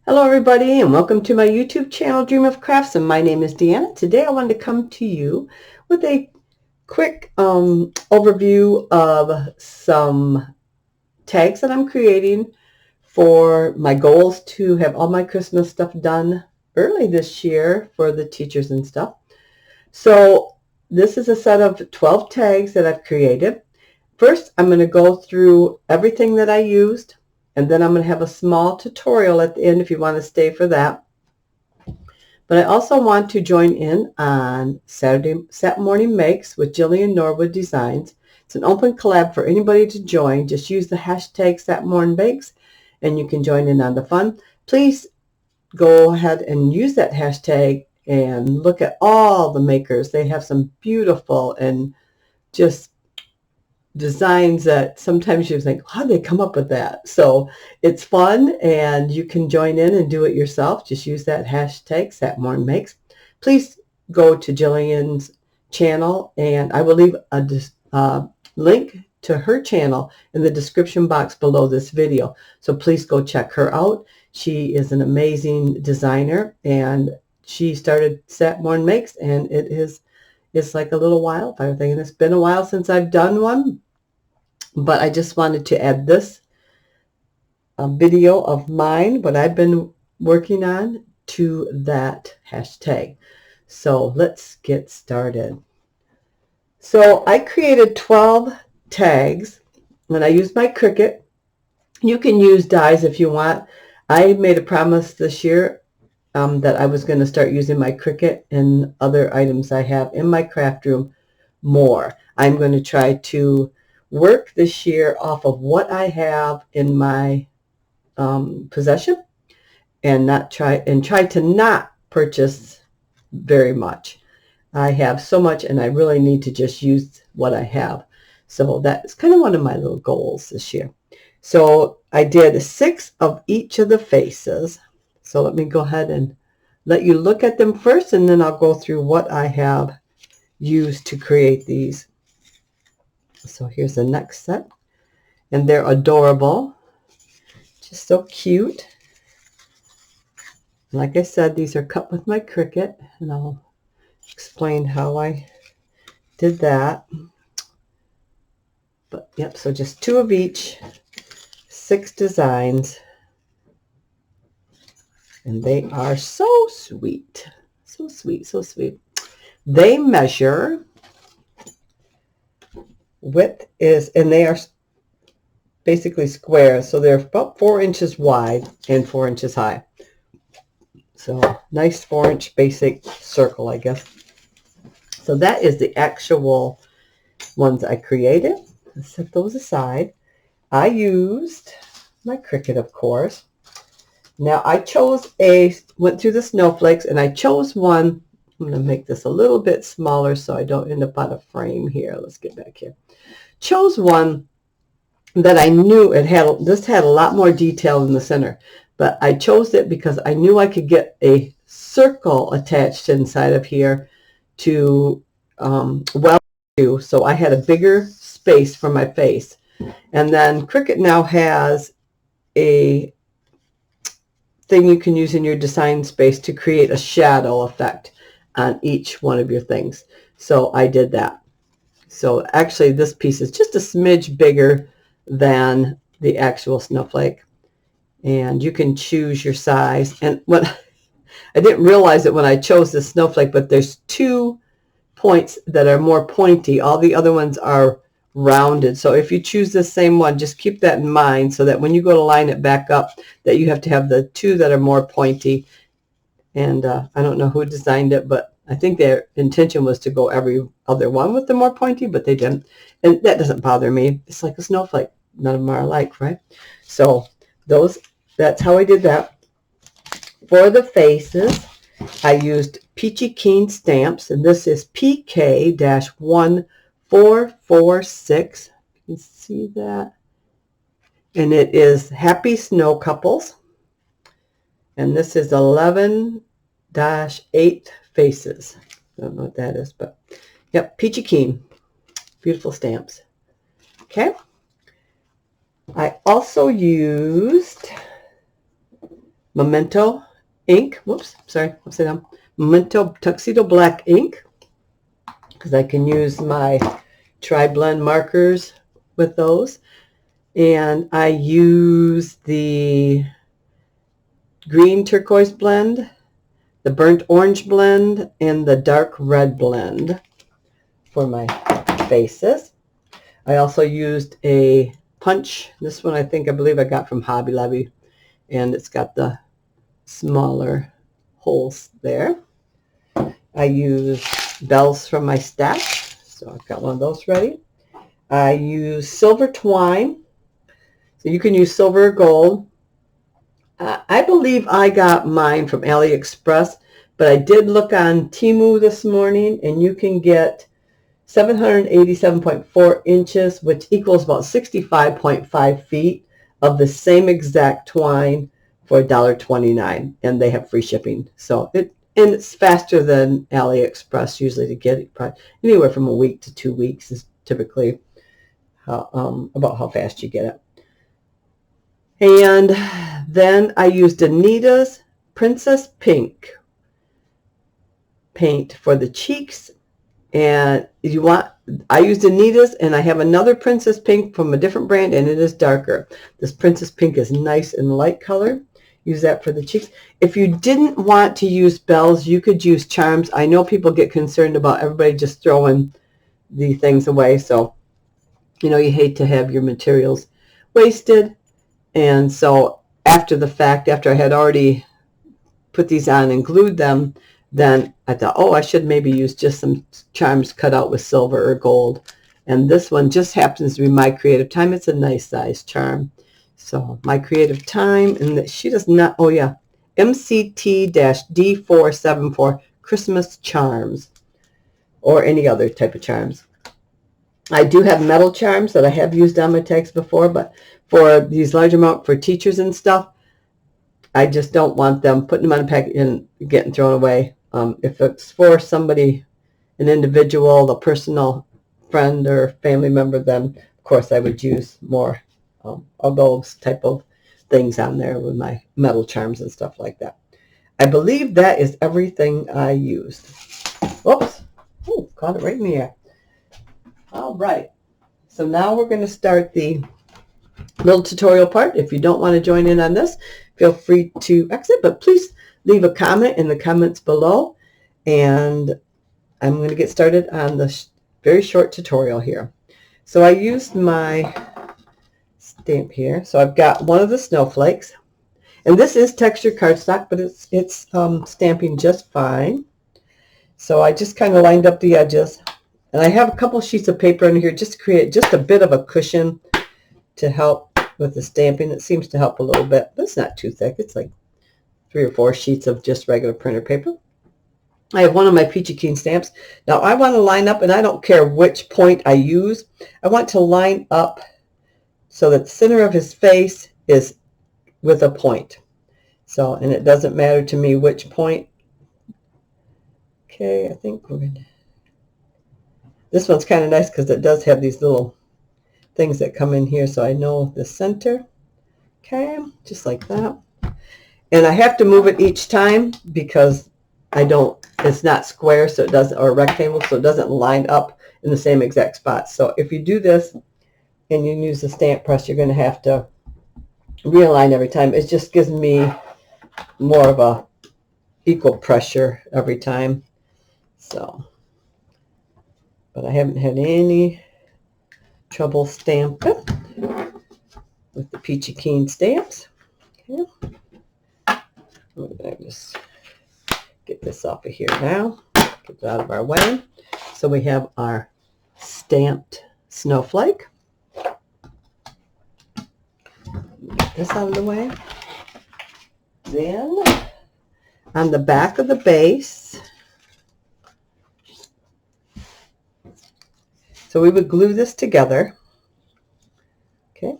Hello everybody and welcome to my YouTube channel Dream of Crafts, and my name is Deanna. Today I wanted to come to you with a quick overview of some tags that I'm creating for my goals to have all my Christmas stuff done early this year for the teachers and stuff. So this is a set of 12 tags that I've created. First, I'm going to go through everything that I used, and then I'm going to have a small tutorial at the end if you want to stay for that. But I also want to join in on Satmornmakes with Jillian Norwood Designs. It's an open collab for anybody to join. Just use the hashtag satmornmakes and you can join in on the fun. Please go ahead and use that hashtag and look at all the makers. They have some beautiful and just designs that sometimes you think, how did they come up with that? So it's fun and you can join in and do it yourself. Just use that hashtag satmornmakes. Please go to Jillian's channel, and I will leave a link to her channel in the description box below this video. So please go check her out. She is an amazing designer, and she started Satmornmakes, and it's like a little wildfire thing. And it's been a while since I've done one, but I just wanted to add this video of mine, what I've been working on, to that hashtag. So let's get started. So I created 12 tags, and I used my Cricut. You can use dies if you want. I made a promise this year that I was going to start using my Cricut and other items I have in my craft room more. I'm going to try to work this year off of what I have in my possession, and try to not purchase very much. I have so much, and I really need to just use what I have. So that's kind of one of my little goals this year. So I did 6 of each of the faces. So let me go ahead and let you look at them first, and then I'll go through what I have used to create these. So here's the next set, and they're adorable, just so cute. Like I said, these are cut with my Cricut, and I'll explain how I did that. But yep, so just 2 of each, 6 designs, and they are so sweet, so sweet, so sweet. They measure, width is, and they are basically square, so they're about 4 inches wide and 4 inches high. So nice 4-inch basic circle, I guess. So that is the actual ones I created. Let's set those aside. I used my Cricut, of course. Now I went through the snowflakes, and I chose one. I'm going to make this a little bit smaller so I don't end up on a frame here. Let's get back here. Chose one that I knew this had a lot more detail in the center, but I chose it because I knew I could get a circle attached inside of here to weld to, so I had a bigger space for my face. And then Cricut now has a thing you can use in your design space to create a shadow effect on each one of your things. So I did that. So actually this piece is just a smidge bigger than the actual snowflake, and you can choose your size. And what I didn't realize it when I chose this snowflake, but there's 2 points that are more pointy. All the other ones are rounded. So if you choose the same one, just keep that in mind, so that when you go to line it back up, that you have to have the 2 that are more pointy. And I don't know who designed it, but I think their intention was to go every other one with the more pointy, but they didn't. And that doesn't bother me. It's like a snowflake. None of them are alike, right? So that's how I did that. For the faces, I used Peachy Keen Stamps, and this is PK-1446. You can see that. And it is Happy Snow Couples. And this is 11-8 faces. I don't know what that is, but yep, Peachy Keen. Beautiful stamps. Okay. I also used Memento ink. Whoops, sorry, upside down. Memento Tuxedo Black ink, because I can use my tri-blend markers with those. And I use the green turquoise blend, the burnt orange blend, and the dark red blend for my bases. I also used a punch. This one I believe I got from Hobby Lobby, and it's got the smaller holes there. I use bells from my stash, so I've got one of those ready. I use silver twine, so you can use silver or gold. I believe I got mine from AliExpress, but I did look on Temu this morning, and you can get 787.4 inches, which equals about 65.5 feet of the same exact twine for $1.29, and they have free shipping. So it's faster than AliExpress usually to get it. Anywhere from a week to 2 weeks is typically about how fast you get it. And then I used Anita's Princess Pink paint for the cheeks. And I used Anita's, and I have another Princess Pink from a different brand, and it is darker. This Princess Pink is nice and light color. Use that for the cheeks. If you didn't want to use bells, you could use charms. I know people get concerned about everybody just throwing the things away. So, you hate to have your materials wasted. And so after the fact, after I had already put these on and glued them, then I thought, oh, I should maybe use just some charms cut out with silver or gold. And this one just happens to be My Creative Time. It's a nice size charm. So My Creative Time, and she does not, oh yeah, MCT-D474 Christmas charms, or any other type of charms. I do have metal charms that I have used on my tags before, but for these large amount for teachers and stuff, I just don't want them putting them on a packet and getting thrown away. If it's for somebody, an individual, a personal friend or family member, then of course I would use more of those type of things on there with my metal charms and stuff like that. I believe that is everything I used. Whoops. Oh, caught it right in the air. All right. So now we're going to start the little tutorial part. If you don't want to join in on this, feel free to exit, but please leave a comment in the comments below, and I'm going to get started on the very short tutorial here. So I used my stamp here. So I've got one of the snowflakes, and this is textured cardstock, but it's stamping just fine. So I just kind of lined up the edges, and I have a couple sheets of paper in here just to create just a bit of a cushion to help with the stamping. It seems to help a little bit, but it's not too thick. It's like 3 or 4 sheets of just regular printer paper. I have one of my Peachy Keen stamps. Now I want to line up, and I don't care which point I use. I want to line up so that the center of his face is with a point. So, and it doesn't matter to me which point. Okay, I think we're going to... This one's kind of nice because it does have these little things that come in here, so I know the center. Okay, just like that. And I have to move it each time because it's not square, so it doesn't, or rectangle, so it doesn't line up in the same exact spot. So if you do this and you use the stamp press, you're going to have to realign every time. It just gives me more of a equal pressure every time. So, but I haven't had any trouble stamping with the Peachy Keen stamps. Okay. I'm going to just get this off of here now. Get it out of our way. So we have our stamped snowflake. Get this out of the way. Then on the back of the base, so we would glue this together. Okay.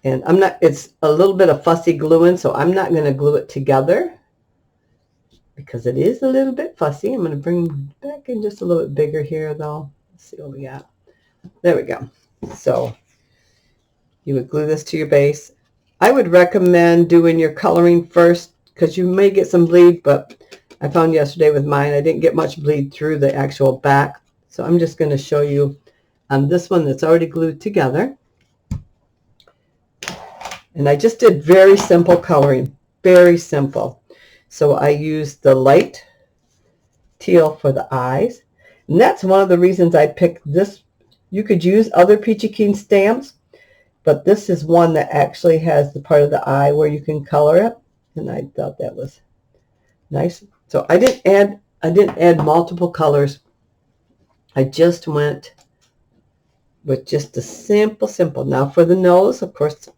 And it's a little bit of fussy gluing, so I'm not going to glue it together because it is a little bit fussy. I'm going to bring it back in just a little bit bigger here, though. Let's see what we got. There we go. So you would glue this to your base, I would recommend doing your coloring first because you may get some bleed, but I found yesterday with mine I didn't get much bleed through the actual back. So I'm just going to show you on this one that's already glued together. And I just did very simple coloring, very simple. So I used the light teal for the eyes. And that's one of the reasons I picked this. You could use other Peachy Keen stamps, but this is one that actually has the part of the eye where you can color it. And I thought that was nice. So I didn't add multiple colors. I just went with just a simple. Now for the nose, of course,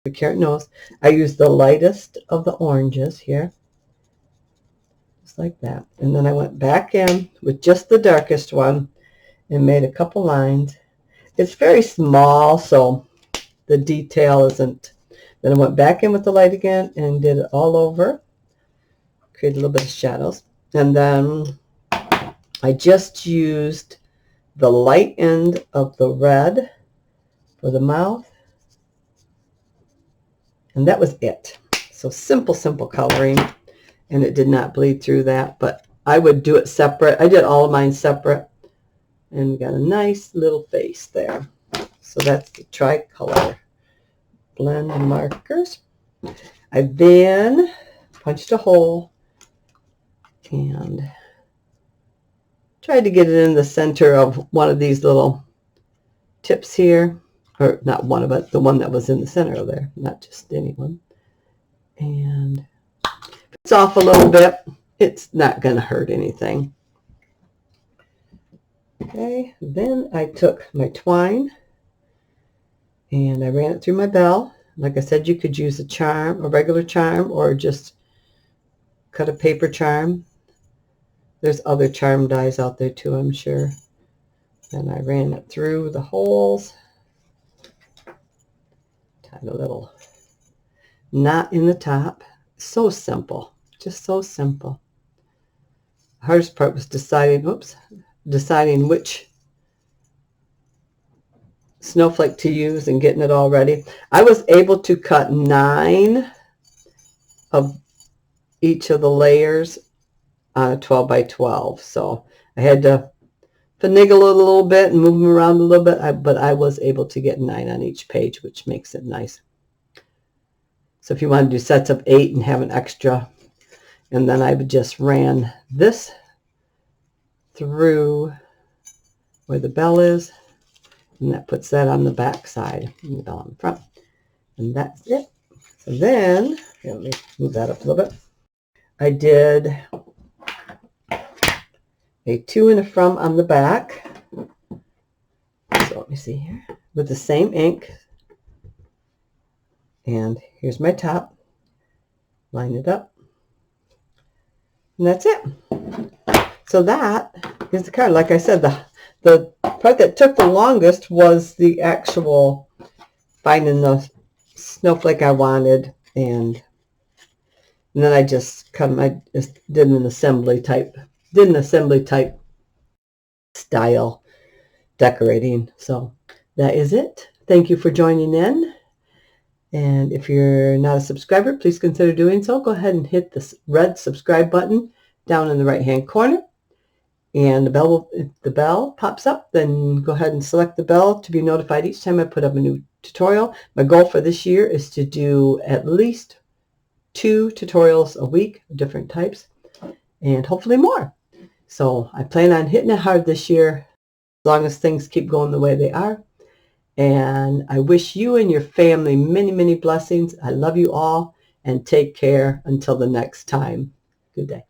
the carrot nose, I used the lightest of the oranges here. Just like that. And then I went back in with just the darkest one and made a couple lines. It's very small, so the detail isn't. Then I went back in with the light again and did it all over. Create a little bit of shadows. And then I just used the light end of the red for the mouth. And that was it. So simple coloring. And it did not bleed through that, but I would do it separate. I did all of mine separate. And we got a nice little face there. So that's the tricolor blend markers. I then punched a hole and tried to get it in the center of one of these little tips here. Or not one of it, the one that was in the center of there, not just any one. And if it's off a little bit, it's not going to hurt anything. Okay, then I took my twine and I ran it through my bell. Like I said, you could use a charm, a regular charm, or just cut a paper charm. There's other charm dies out there too, I'm sure. And I ran it through the holes. Tied a little knot in the top. So simple, just so simple. The hardest part was deciding which snowflake to use and getting it all ready. I was able to cut 9 of each of the layers on a 12 by 12. So I had to finagle it a little bit and move them around a little bit, but I was able to get 9 on each page, which makes it nice. So if you want to do sets of 8 and have an extra, and then I just ran this through where the bell is, and that puts that on the back side and the bell on the front. And that's it. So then, here, let me move that up a little bit. I did a to and a from on the back. So let me see here. With the same ink. And here's my top. Line it up. And that's it. So that is the card. Like I said, the part that took the longest was the actual finding the snowflake I wanted, and then I just did an assembly type style decorating. So that is it. Thank you for joining in. And if you're not a subscriber, please consider doing so. Go ahead and hit the red subscribe button down in the right hand corner. And if the bell pops up, then go ahead and select the bell to be notified each time I put up a new tutorial. My goal for this year is to do at least 2 tutorials a week, different types, and hopefully more. So I plan on hitting it hard this year, as long as things keep going the way they are. And I wish you and your family many blessings. I love you all, and take care until the next time. Good day.